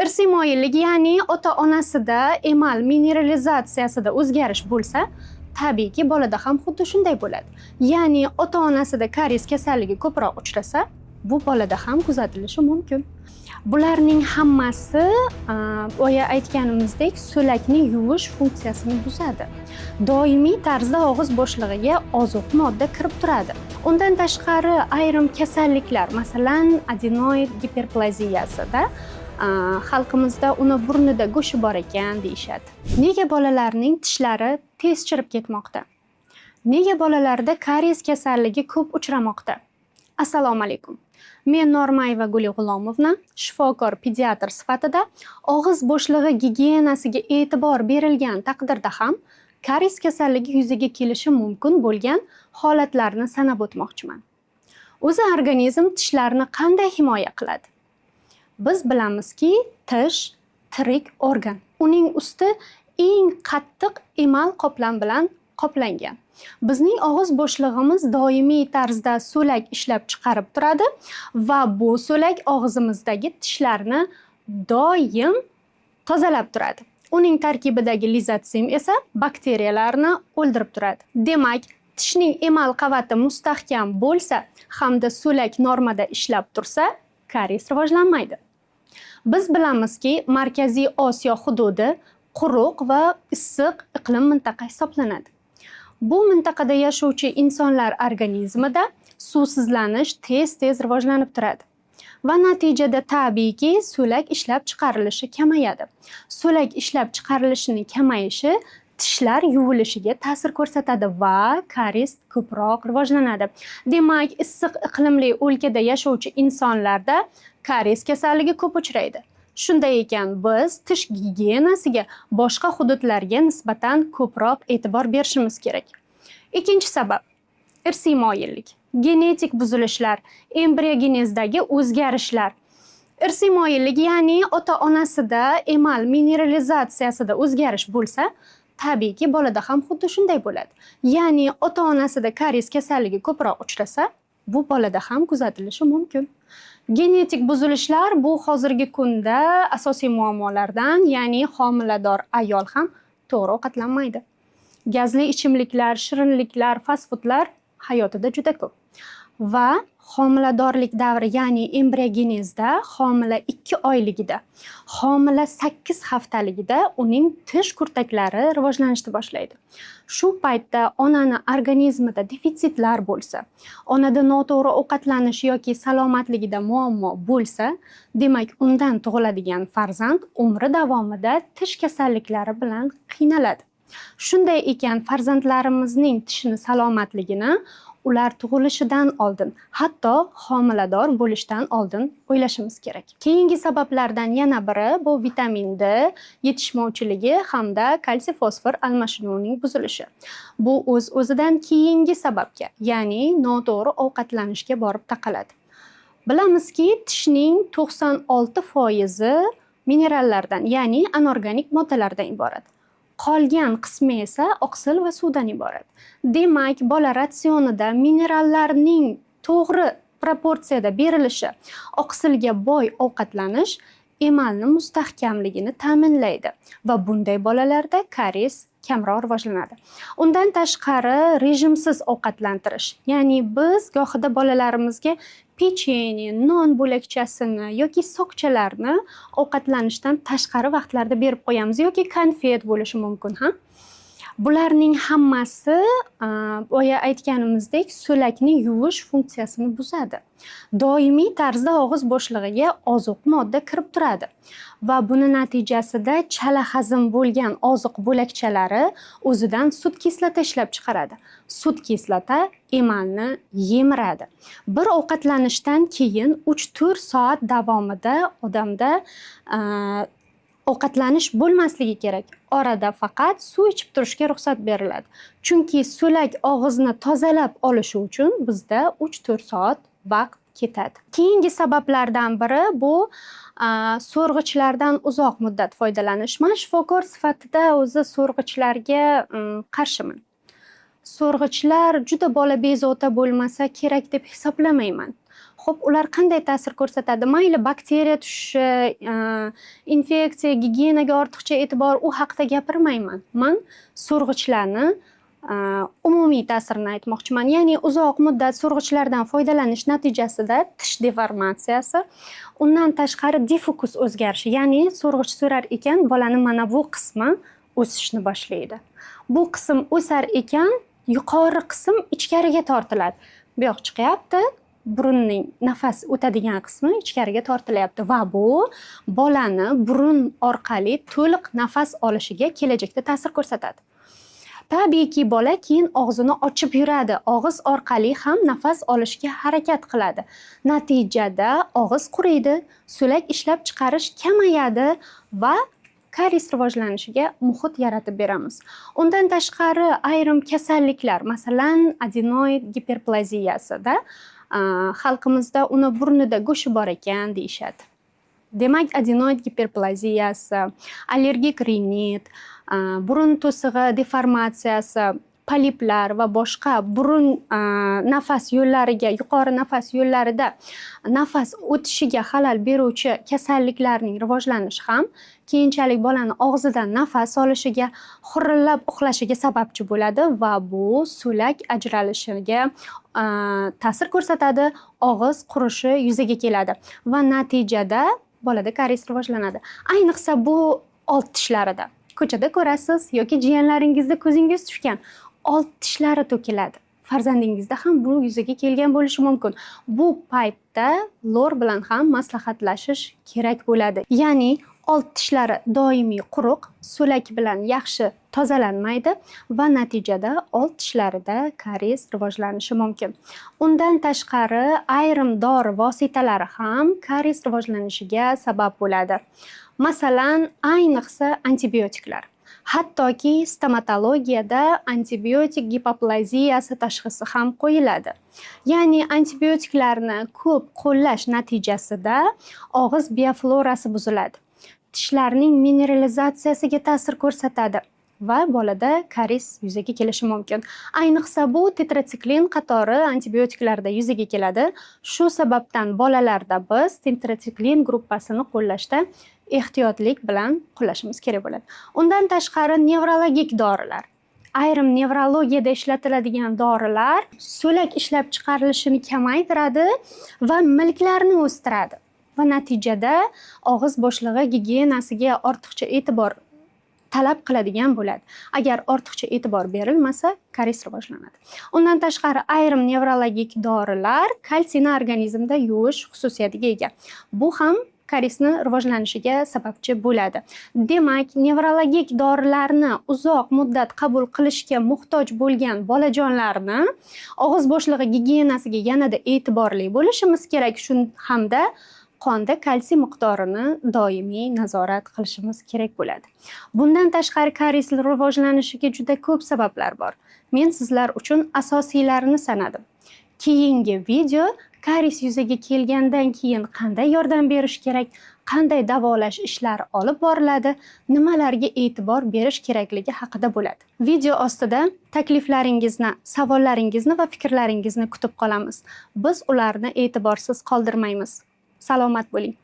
Irsiy moyillik, ya'ni ota-onasida emal mineralizatsiyasida o'zgarish bo'lsa, tabiiyki bolada ham xuddi shunday bo'ladi. Ya'ni ota-onasida karies kasalligi ko'proq uchrasa, bu bolada ham kuzatilishi mumkin. Bularning hammasi boya aytganimizdek so'lakni yuvish funksiyasini buzadi. Doimiy tarzda og'iz bo'shlig'iga ozuq modda kirib turadi. Undan tashqari ayrim kasalliklar, masalan, adenoid giperplaziyasida xalqimizda uni burnida go'shi bor ekan deyishadi. Nega bolalarning tishlari tez chirib ketmoqda? Nega bolalarda karies kasalligi ko'p uchramoqda? Assalomu alaykum. Men Normayeva Guli G'ulomovna, shifokor pediatr sifatida og'iz bo'shlig'i gigiyenasiga e'tibor berilgan taqdirda ham karies kasalligi yuzaga kelishi mumkin bo'lgan holatlarni sanab o'tmoqchiman. O'zi organizm tishlarni qanday himoya qiladi? Biz bilamizki, tish tirik organ. Uning usti eng qattiq emal qoplam bilan qoplangan. Bizning og'iz bo'shlig'imiz doimiy tarzda so'lak ishlab chiqarib turadi va bu so'lak og'zimizdagi tishlarni doim tozalab turadi. Uning tarkibidagi lizotsim esa bakteriyalarni o'ldirib turadi. Demak, tishning emal qavati mustahkam bo'lsa hamda so'lak normada ishlab tursa, karies rivojlanmaydi. Biz bilamizki, Markaziy Osiyo hududi quruq va issiq iqlim mintaqa hisoblanadi. Bu mintaqada yashovchi insonlar organizmida suvsizlanish tez-tez rivojlanib turadi. Va natijada tabiiyki so'lak ishlab chiqarilishi kamayadi. So'lak ishlab chiqarilishining kamayishi tishlar yuvilishiga ta'sir ko'rsatadi va karies ko'proq rivojlanadi. Demak, issiq iqlimli o'lkada yashovchi insonlarda karies kasalligi ko'p uchraydi. Shunday ekan, biz tish gigiyenasiga boshqa hududlarga nisbatan ko'proq e'tibor berishimiz kerak. Ikkinchi sabab, irsiy moyillik, genetik buzilishlar, embriogenezdagi o'zgarishlar. Irsiy moyillik, ya'ni ota-onasida emal mineralizatsiyasida o'zgarish bo'lsa, tabiiyki bolada ham xuddi shunday bo'ladi. Ya'ni ota-onasida karies kasalligi ko'proq uchrasa, bu bolada ham kuzatilishi mumkin. Genetik buzilishlar bu hozirgi kunda asosiy muammolardan, ya'ni homilador ayol ham to'g'ri ovqatlanmaydi. Gazli ichimliklar, shirinliklar, fast foodlar hayotida juda ko'p. Va homiladorlik davri, ya'ni embriogenezda homila 2 oyligida, homila 8 haftaligida uning tish kurtaklari rivojlanishni boshlaydi. Shu paytda onani organizmida defitsitlar bo'lsa, onada noto'g'ri ovqatlanish yoki salomatligida muammo bo'lsa, demak undan tug'iladigan farzand umri davomida tish kasalliklari bilan qiynaladi. Shunday ekan, farzandlarimizning tishini salomatligini ular tug'ilishidan oldin, hatto homilador bo'lishdan oldin o'ylashimiz kerak. Keyingi sabablardan yana biri bu vitamin D yetishmovchiligi hamda kalsiy fosfor almashinuvining buzilishi. Bu o'z-o'zidan keyingi sababga, ya'ni noto'g'ri ovqatlanishga borib taqaladi. Bilamizki, tishning 96% minerallardan, ya'ni anorganik moddalardan iborat. Qolgan qismi esa oqsil va suvdan iborat. Demak, bola ratsionida minerallarning to'g'ri proporsiyada berilishi, oqsilga boy ovqatlanish emalni mustahkamligini ta'minlaydi va bunday bolalarda karies kamroq rivojlanadi. Undan tashqari rejimsiz ovqatlantirish, ya'ni biz gohida bolalarimizga pechenye, non bo'lakchasini yoki sokchalarni ovqatlanishdan tashqari vaqtlarda berib qo'yamiz yoki konfet bo'lishi mumkin ham. Bularning hammasi boya aytganimizdek so'lakni yuvish funksiyasini buzadi. Doimiy tarzda og'iz bo'shlig'iga ozuq modda kirib turadi va buni natijasida chala hazm bo'lgan oziq bo'lakchalari o'zidan sut kislota ishlab chiqaradi. Sut kislota emalni yemiradi. Bir ovqatlanishdan keyin 3-4 soat davomida odamda ovqatlanish bo'lmasligi kerak. Orada faqat suv ichib turishga ruxsat beriladi. Chunki so'lak og'izni tozalab olishi uchun bizda 3-4 soat vaqt ketadi. Keyingi sabablardan biri bu so'rg'ichlardan uzoq muddat foydalanish. Men shifokor sifatida o'zi so'rg'ichlarga qarshiman. So'rg'ichlar juda bola bezovta bo'lmasa kerak deb hisoblamayman. Xo'p, ular qanday ta'sir ko'rsatadi? Mayli bakteriya tushishi, infeksiya, gigiyenaga ortiqcha e'tibor u haqida gapirmayman. Men so'rg'ichlarni umumiy ta'sirini aytmoqchiman. Ya'ni uzoq muddat so'rg'ichlardan foydalanish natijasida tish deformatsiyasi, undan tashqari difukus o'zgarishi, ya'ni so'rg'ich so'rar ekan, bolani mana bu qismi o'sishni boshlaydi. Bu qism o'sar ekan, yuqori qism ichkariga tortiladi. Bu yoq chiqyapti, burunning nafas o'tadigan qismi ichkariga tortilyapti va bu bolani burun orqali to'liq nafas olishiga kelajakda ta'sir ko'rsatadi. Tabiiyki bola keyin og'zini ochib yuradi, og'iz orqali ham nafas olishga harakat qiladi. Natijada og'iz quriydi, so'lak ishlab chiqarish kamayadi va karies rivojlanishiga muhit yaratib beramiz. Undan tashqari ayrim kasalliklar, masalan, adenoid giperplaziyasida xalqimizda uni burnida go'shi bor ekan deyishadi. Demak, adenoid giperplaziyasi, allergik rinit, burun to'sig'i deformatsiyasi, poliplar va boshqa burun nafas yo'llariga, yuqori nafas yo'llarida nafas o'tishiga xalal beruvchi kasalliklarning rivojlanishi ham keyinchalik bolani og'zidan nafas olishiga, xurillab uxlashiga sababchi bo'ladi va bu so'lak ajralishiga ta'sir ko'rsatadi, og'iz qurishi yuzaga keladi va natijada bolada karies rivojlanadi. Ayniqsa bu old tishlarida. Ko'chada ko'rasiz yoki jiyanlaringizda ko'zingiz tushgan, old tishlari to'kiladi. Farzandingizda ham bu yuzaga kelgan bo'lishi mumkin. Bu paytda lor bilan ham maslahatlashish kerak bo'ladi. Ya'ni old tishlari doimiy quruq, so'lak bilan yaxshi tozalanmaydi va natijada old tishlarida karies rivojlanishi mumkin. Undan tashqari ayrim dori vositalari ham karies rivojlanishiga sabab bo'ladi. Masalan, ayniqsa antibiotiklar. Hattoki stomatologiyada antibiotik gipoplaziyasi tashxisi ham qo'yiladi. Ya'ni antibiotiklarni ko'p qo'llash natijasida og'iz bioflorasi buziladi. Tishlarning mineralizatsiyasiga ta'sir ko'rsatadi va bolada karies yuzaga kelishi mumkin. Ayniqsa bu tetratsiklin qatori antibiotiklarda yuzaga keladi. Shu sababdan bolalarda biz tetratsiklin gruppasini qo'llashda ehtiyotlik bilan qo'llashimiz kerak bo'ladi. Undan tashqari nevrologik dorilar. Ayrim nevrologiyada ishlatiladigan dorilar so'lak ishlab chiqarilishini kamaytiradi va milklarni o'stiradi. Va natijada og'iz bo'shlig'i gigiyenasiga ortiqcha e'tibor talab qiladigan bo'ladi. Agar ortiqcha e'tibor berilmasa, karies rivojlanadi. Undan tashqari ayrim nevrologik dorilar kalsiyni organizmda yuvish xususiyatiga ega. Bu ham kariesni rivojlanishiga sababchi bo'ladi. Demak, nevrologik dorilarni uzoq muddat qabul qilishga muhtoj bo'lgan bolajonlarni og'iz bo'shlig'i gigiyenasiga yanada e'tiborli bo'lishimiz kerak, hamda qonda kalsiy miqdorini doimiy nazorat qilishimiz kerak bo'ladi. Bundan tashqari karies rivojlanishiga juda ko'p sabablar bor. Men sizlar uchun asosiylarini sanadim. Keyingi video karies yuzaga kelgandan keyin qanday yordam berish kerak, qanday davolash ishlari olib boriladi, nimalarga e'tibor berish kerakligi haqida bo'ladi. Video ostida takliflaringizni, savollaringizni va fikrlaringizni kutib qolamiz. Biz ularni e'tiborsiz qoldirmaymiz. Salomat bo'ling.